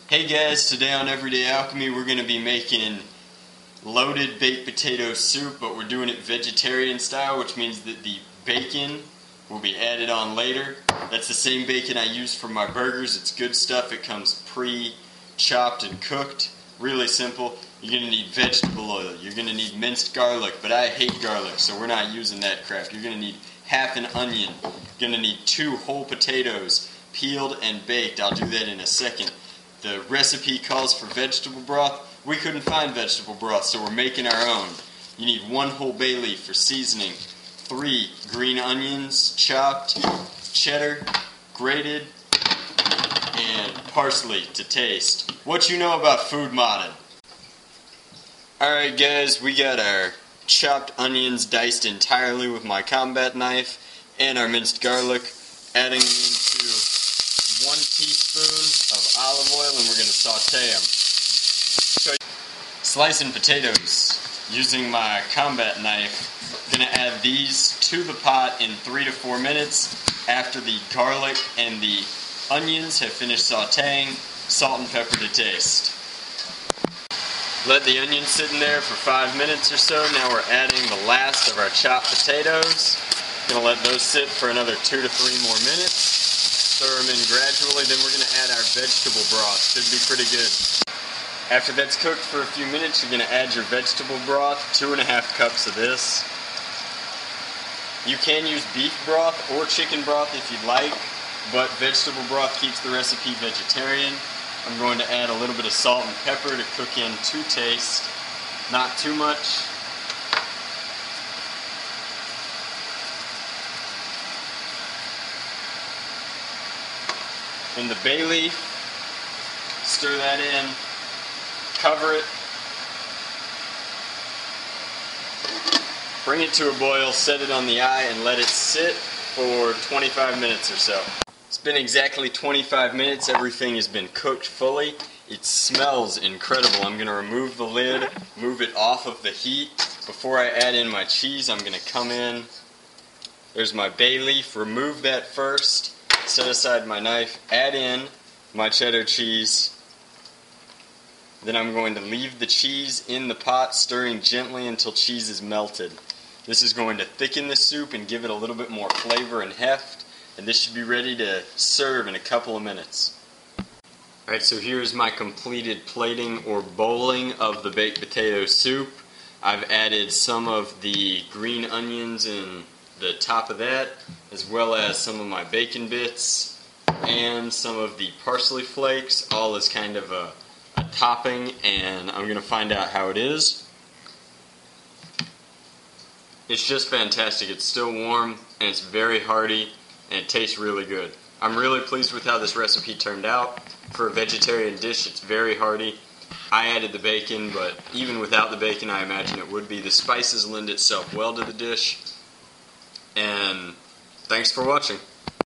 Hey guys, today on Everyday Alchemy we're going to be making loaded baked potato soup, but we're doing it vegetarian style, which means that the bacon will be added on later. That's the same bacon I use for my burgers. It's good stuff. It comes pre-chopped and cooked. Really simple. You're going to need vegetable oil. You're going to need minced garlic, but I hate garlic, so we're not using that crap. You're going to need half an onion. You're going to need 2 whole potatoes, peeled and baked. I'll do that in a second. The recipe calls for vegetable broth. We couldn't find vegetable broth, so we're making our own. You need 1 whole bay leaf for seasoning, 3 green onions chopped, cheddar, grated, and parsley to taste. What you know about food modding? Alright guys, we got our chopped onions diced entirely with my combat knife and our minced garlic, adding them into 1 teaspoon of olive oil, and we're going to saute them. Slicing potatoes using my combat knife. I'm going to add these to the pot in 3 to 4 minutes after the garlic and the onions have finished sauteing. Salt and pepper to taste. Let the onions sit in there for 5 minutes or so. Now we're adding the last of our chopped potatoes. Going to let those sit for another 2 to 3 more minutes. Stir them in gradually, then we're going to add our vegetable broth. Should be pretty good. After that's cooked for a few minutes, you're going to add your vegetable broth, 2.5 cups of this. You can use beef broth or chicken broth if you'd like, but vegetable broth keeps the recipe vegetarian. I'm going to add a little bit of salt and pepper to cook in to taste. Not too much. In the bay leaf, stir that in, cover it, bring it to a boil, set it on the eye, and let it sit for 25 minutes or so. It's been exactly 25 minutes, everything has been cooked fully. It smells incredible. I'm going to remove the lid, move it off of the heat. Before I add in my cheese, I'm going to come in. There's my bay leaf, remove that first. Set aside my knife, add in my cheddar cheese. Then I'm going to leave the cheese in the pot, stirring gently until cheese is melted. This is going to thicken the soup and give it a little bit more flavor and heft, and this should be ready to serve in a couple of minutes. Alright, so here's my completed plating or bowling of the baked potato soup. I've added some of the green onions in the top of that, as well as some of my bacon bits and some of the parsley flakes, all as kind of a topping, and I'm going to find out how it is. It's just fantastic. It's still warm and it's very hearty and it tastes really good. I'm really pleased with how this recipe turned out. For a vegetarian dish, it's very hearty. I added the bacon, but even without the bacon I imagine it would be. The spices lend itself well to the dish. And thanks for watching.